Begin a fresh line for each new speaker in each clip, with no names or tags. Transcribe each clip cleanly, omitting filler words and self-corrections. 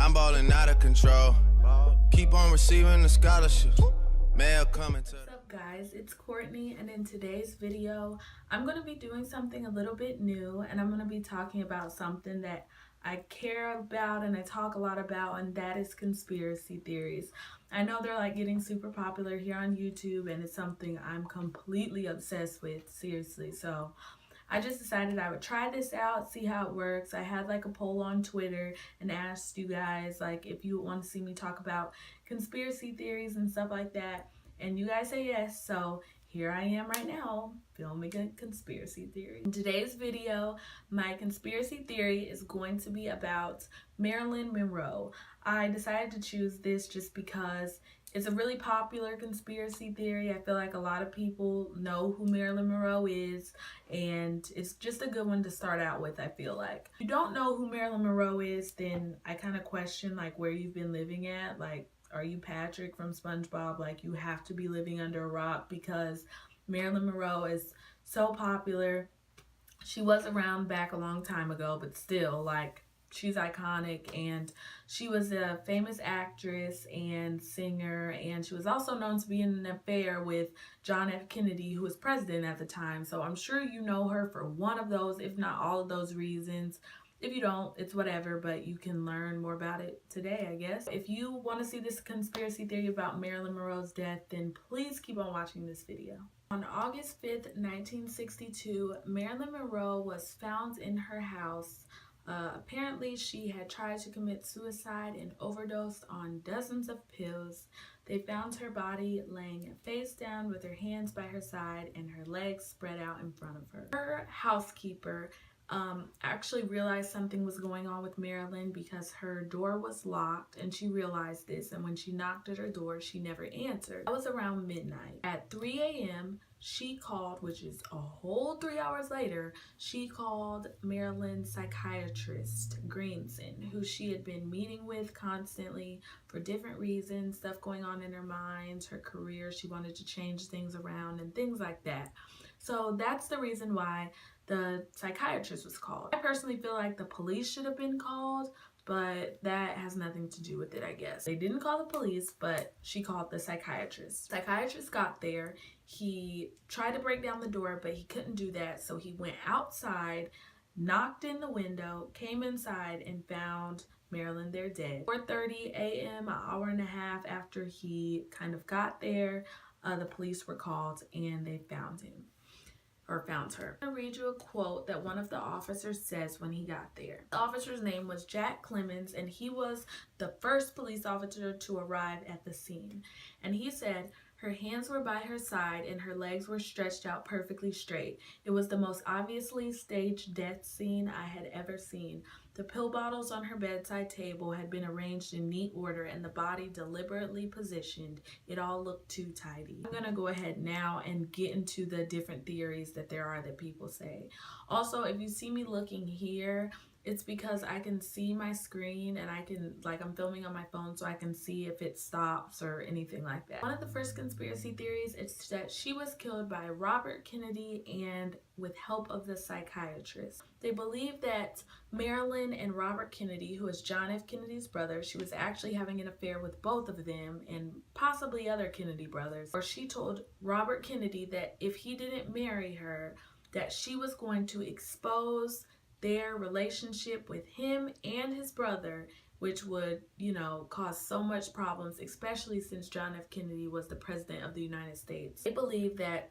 I'm balling out of control. Keep on receiving the scholarships. Mail coming to.
What's up, guys? It's Courtney, and in today's video, I'm going to be doing something a little bit new, and I'm going to be talking about something that I care about and I talk a lot about, and that is conspiracy theories. I know they're like getting super popular here on YouTube, and it's something I'm completely obsessed with, seriously. So I just decided I would try this out, see how it works. I had like a poll on Twitter and asked you guys like if you want to see me talk about conspiracy theories and stuff like that. And you guys say yes, so here I am right now filming a conspiracy theory. In today's video, my conspiracy theory is going to be about Marilyn Monroe. I decided to choose this just because it's a really popular conspiracy theory. I feel like a lot of people know who Marilyn Monroe is, and it's just a good one to start out with, I feel like. If you don't know who Marilyn Monroe is, then I kind of question like where you've been living at. Like, are you Patrick from SpongeBob? Like, you have to be living under a rock because Marilyn Monroe is so popular. She was around back a long time ago, but still, like, she's iconic, and she was a famous actress and singer, and she was also known to be in an affair with John F. Kennedy, who was president at the time. So I'm sure you know her for one of those, if not all of those reasons. If you don't, it's whatever, but you can learn more about it today, I guess. If you want to see this conspiracy theory about Marilyn Monroe's death, then please keep on watching this video. On August 5th, 1962, Marilyn Monroe was found in her house. Apparently, she had tried to commit suicide and overdosed on dozens of pills. They found her body laying face down with her hands by her side and her legs spread out in front of her. Her housekeeper actually realized something was going on with Marilyn because her door was locked, and she realized this, and when she knocked at her door, she never answered. That was around midnight. At 3 a.m., she called, which is a whole 3 hours later, she called Marilyn's psychiatrist, Greenson, who she had been meeting with constantly for different reasons, stuff going on in her mind, her career, she wanted to change things around and things like that. So that's the reason why the psychiatrist was called. I personally feel like the police should have been called, but that has nothing to do with it, I guess. They didn't call the police, but she called the psychiatrist. Psychiatrist got there. He tried to break down the door, but he couldn't do that, so he went outside, knocked in the window, came inside, and found Marilyn there dead. 4:30 a.m., an hour and a half after he kind of got there, the police were called, and they found him. Or found her. I'm going to read you a quote that one of the officers says when he got there. The officer's name was Jack Clemens, and he was the first police officer to arrive at the scene. And he said, her hands were by her side and her legs were stretched out perfectly straight. It was the most obviously staged death scene I had ever seen. The pill bottles on her bedside table had been arranged in neat order and the body deliberately positioned. It all looked too tidy. I'm going to go ahead now and get into the different theories that there are that people say. Also, if you see me looking here, it's because I can see my screen and I can, like, I'm filming on my phone, so I can see if it stops or anything like that. One of the first conspiracy theories is that she was killed by Robert Kennedy and with help of the psychiatrist. They believe that Marilyn and Robert Kennedy, who is John F. Kennedy's brother, she was actually having an affair with both of them and possibly other Kennedy brothers. Or she told Robert Kennedy that if he didn't marry her, that she was going to expose their relationship with him and his brother, which would, you know, cause so much problems, especially since John F. Kennedy was the president of the United States. They believe that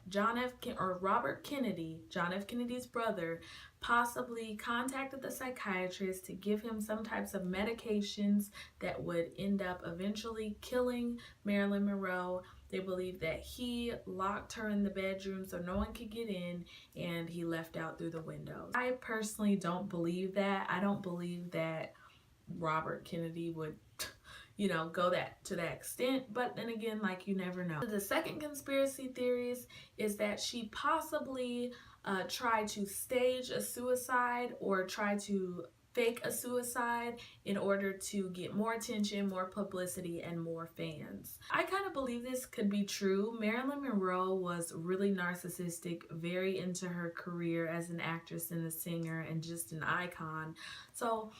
Robert Kennedy, John F. Kennedy's brother, possibly contacted the psychiatrist to give him some types of medications that would end up eventually killing Marilyn Monroe. They believe that he locked her in the bedroom so no one could get in, and he left out through the window. I personally don't believe that. I don't believe that Robert Kennedy would, you know, go to that extent, but then again, like, you never know. The second conspiracy theories is that she possibly tried to stage a suicide or try to fake a suicide in order to get more attention, more publicity, and more fans. I kind of believe this could be true. Marilyn Monroe was really narcissistic, very into her career as an actress and a singer and just an icon. So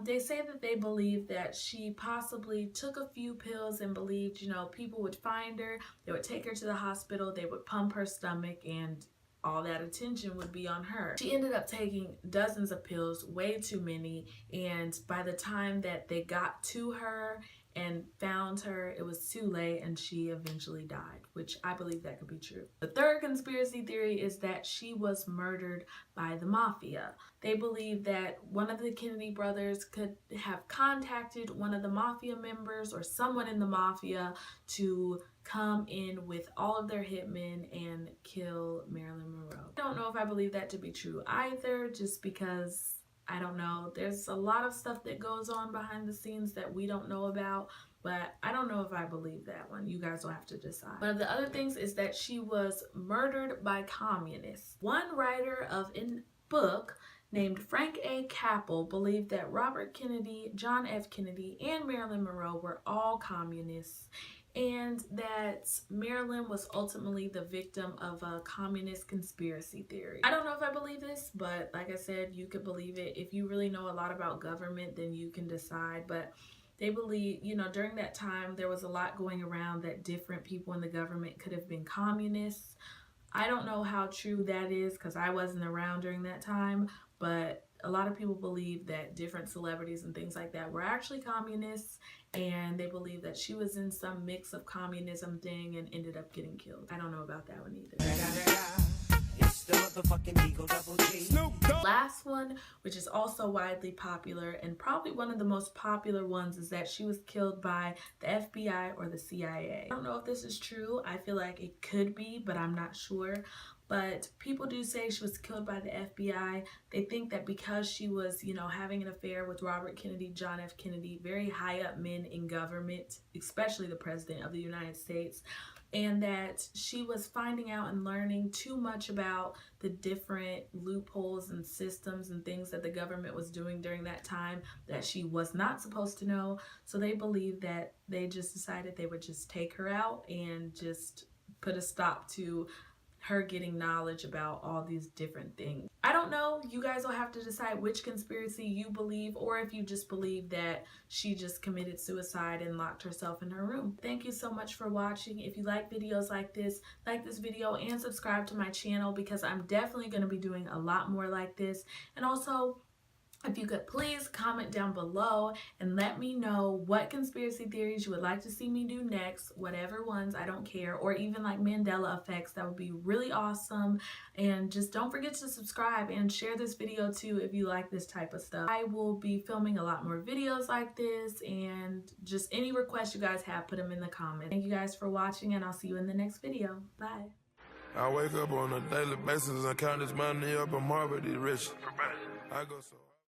They say that they believe that she possibly took a few pills and believed, people would find her, they would take her to the hospital, they would pump her stomach, and all that attention would be on her. She ended up taking dozens of pills, way too many, and by the time that they got to her and found her, it was too late and she eventually died, which I believe that could be true. The third conspiracy theory is that she was murdered by the mafia. They believe that one of the Kennedy brothers could have contacted one of the mafia members or someone in the mafia to come in with all of their hitmen and kill Marilyn Monroe. I don't know if I believe that to be true either, just because I don't know. There's a lot of stuff that goes on behind the scenes that we don't know about, but I don't know if I believe that one. You guys will have to decide. One of the other things is that she was murdered by communists. One writer of a book named Frank A. Capel believed that Robert Kennedy, John F. Kennedy, and Marilyn Monroe were all communists, and that Marilyn was ultimately the victim of a communist conspiracy theory. I don't know if I believe this, but like I said, you could believe it. If you really know a lot about government, then you can decide. But they believe, during that time, there was a lot going around that different people in the government could have been communists. I don't know how true that is because I wasn't around during that time, but a lot of people believe that different celebrities and things like that were actually communists, and they believe that she was in some mix of communism thing and ended up getting killed. I don't know about that one either. It's the motherfucking Eagle Double G. Last one, which is also widely popular and probably one of the most popular ones, is that she was killed by the FBI or the CIA. I don't know if this is true. I feel like it could be, but I'm not sure. But people do say she was killed by the FBI. They think that because she was, having an affair with Robert Kennedy, John F. Kennedy, very high up men in government, especially the President of the United States, and that she was finding out and learning too much about the different loopholes and systems and things that the government was doing during that time that she was not supposed to know. So they believe that they just decided they would just take her out and just put a stop to her getting knowledge about all these different things. I don't know. You guys will have to decide which conspiracy you believe, or if you just believe that she just committed suicide and locked herself in her room. Thank you so much for watching. If you like videos like this video and subscribe to my channel, because I'm definitely going to be doing a lot more like this. And also, if you could please comment down below and let me know what conspiracy theories you would like to see me do next, whatever ones, I don't care, or even like Mandela effects, that would be really awesome. And just don't forget to subscribe and share this video too if you like this type of stuff. I will be filming a lot more videos like this, and just any requests you guys have, put them in the comments. Thank you guys for watching, and I'll see you in the next video. Bye.
I wake up on a daily basis and count this money up and marvel these rich. I go so